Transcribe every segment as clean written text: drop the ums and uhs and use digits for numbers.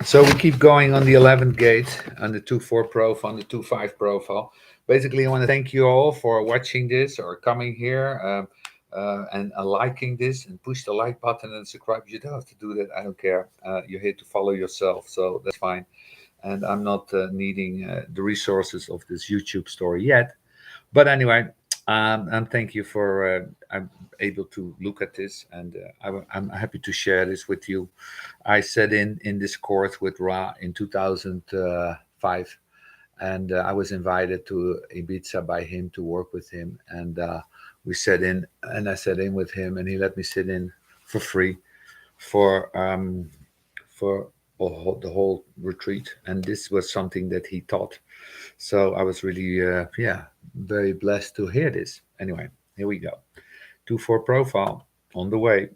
So we keep going on the 11th gate, on the 2-4 profile, on the 2-5 profile. Basically, I want to thank you all for watching this or coming here and liking this, and push the like button and subscribe. You don't have to do that. I don't care. You're here to follow yourself, so that's fine. And I'm not needing the resources of this YouTube story yet. But anyway, and thank you for I'm able to look at this, and I'm happy to share this with you. I sat in this course with Ra in 2005, and I was invited to Ibiza by him to work with him, and we sat in, and I sat in with him, and he let me sit in for free for for the whole retreat, and this was something that he taught. So I was really very blessed to hear this. Anyway, here we go. 2-4 profile on the way.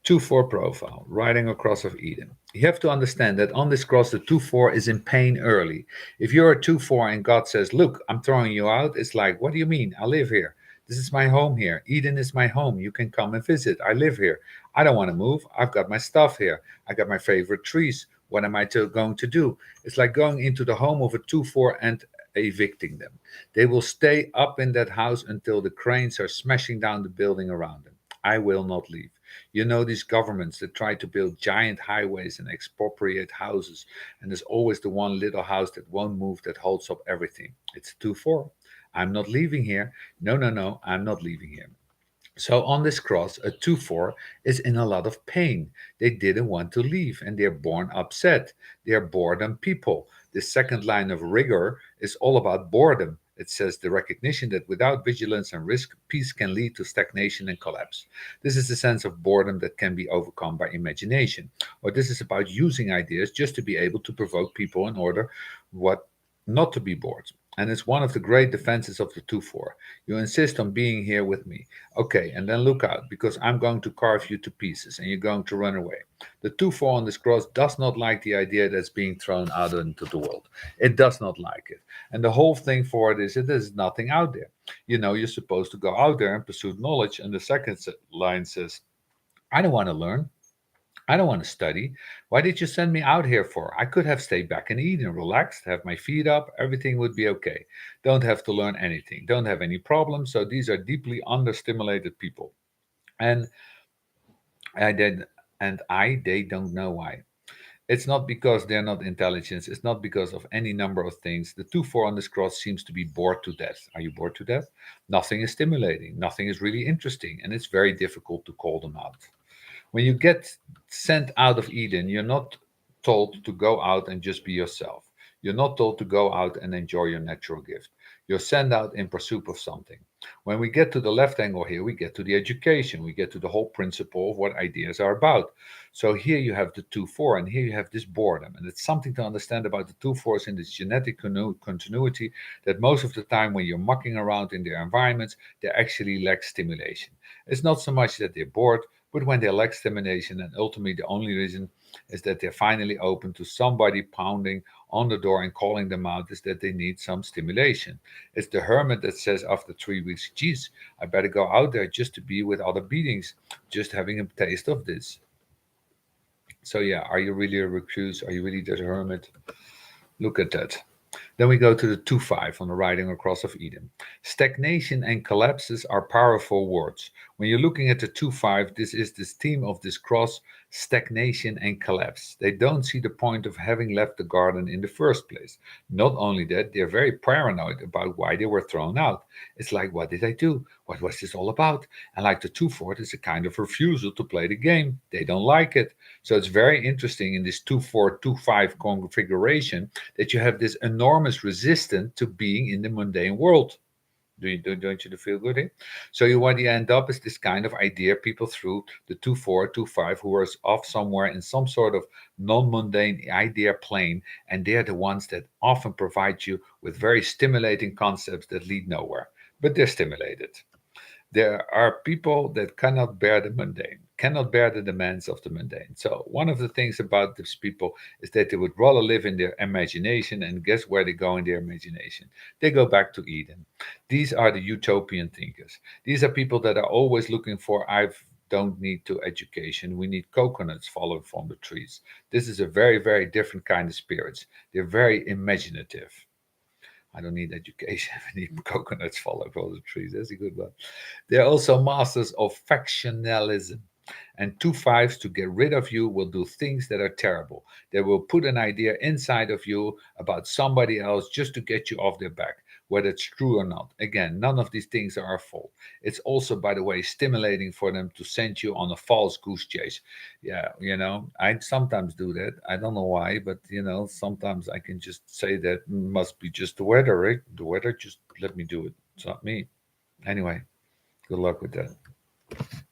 2-4 profile, riding across of Eden. You have to understand that on this cross, the 2-4 is in pain early. If you're a 2-4 and God says, look, I'm throwing you out, it's like, what do you mean? I live here. This is my home here. Eden is my home. You can come and visit. I live here. I don't want to move. I've got my stuff here. I got my favorite trees. What am I going to do? It's like going into the home of a 2-4 and evicting them. They will stay up in that house until the cranes are smashing down the building around them. I will not leave. You know, these governments that try to build giant highways and expropriate houses, and there's always the one little house that won't move that holds up everything. It's 2-4. I'm not leaving here. No, no, no, I'm not leaving here. So on this cross, a 2-4 is in a lot of pain. They didn't want to leave, and they're born upset. They're boredom people. The second line of rigor is all about boredom. It says the recognition that without vigilance and risk, peace can lead to stagnation and collapse. This is the sense of boredom that can be overcome by imagination. Or this is about using ideas just to be able to provoke people in order what not to be bored. And it's one of the great defenses of the 2-4. You insist on being here with me. Okay, and then look out, because I'm going to carve you to pieces and you're going to run away. The 2-4 on this cross does not like the idea that's being thrown out into the world. It does not like it. And the whole thing for it is there's nothing out there. You know, you're supposed to go out there and pursue knowledge. And the second line says, I don't want to learn. I don't want to study. Why did you send me out here for? I could have stayed back in Eden, relaxed, have my feet up, everything would be okay. Don't have to learn anything, don't have any problems. So these are deeply understimulated people. And I did, they don't know why. It's not because they're not intelligent. It's not because of any number of things. The 2-4 on this cross seems to be bored to death. Are you bored to death? Nothing is stimulating. Nothing is really interesting. And it's very difficult to call them out. When you get sent out of Eden, you're not told to go out and just be yourself. You're not told to go out and enjoy your natural gift. You're sent out in pursuit of something. When we get to the left angle here, we get to the education. We get to the whole principle of what ideas are about. So here you have the 2-4, and here you have this boredom. And it's something to understand about the 2-4s in this genetic continuity that most of the time when you're mucking around in their environments, they actually lack stimulation. It's not so much that they're bored, but when they lack stimulation, and ultimately the only reason is that they're finally open to somebody pounding on the door and calling them out, is that they need some stimulation. It's the hermit that says after 3 weeks, geez, I better go out there just to be with other beings, just having a taste of this. So yeah, are you really a recluse? Are you really that hermit? Look at that. Then we go to the 2-5 on the riding across of Eden. Stagnation and collapses are powerful words. When you're looking at the 2-5, this is this theme of this cross, stagnation and collapse. They don't see the point of having left the garden in the first place. Not only that, they're very paranoid about why they were thrown out. It's like, what did I do? What was this all about? And like the 2-4, it's a kind of refusal to play the game. They don't like it. So it's very interesting in this 2-4, 2-5 configuration that you have this enormous resistance to being in the mundane world. Don't you feel good here? So what you end up is this kind of idea people through the 2-4, 2-5 who are off somewhere in some sort of non-mundane idea plane, and they're the ones that often provide you with very stimulating concepts that lead nowhere, but they're stimulated. There are people that cannot bear the mundane, cannot bear the demands of the mundane. So one of the things about these people is that they would rather live in their imagination, and guess where they go in their imagination? They go back to Eden. These are the utopian thinkers. These are people that are always looking for, I've don't need to education. We need coconuts falling from the trees. This is a very, very different kind of spirits. They're very imaginative. I don't need education. I need coconuts falling from the trees. That's a good one. They're also masters of factionalism. And two fives to get rid of you will do things that are terrible. They will put an idea inside of you about somebody else just to get you off their back, whether it's true or not. Again, none of these things are our fault. It's also, by the way, stimulating for them to send you on a false goose chase. Yeah, I sometimes do that. I don't know why, but sometimes I can just say that must be just the weather, right? The weather, just let me do it. It's not me. Anyway, good luck with that.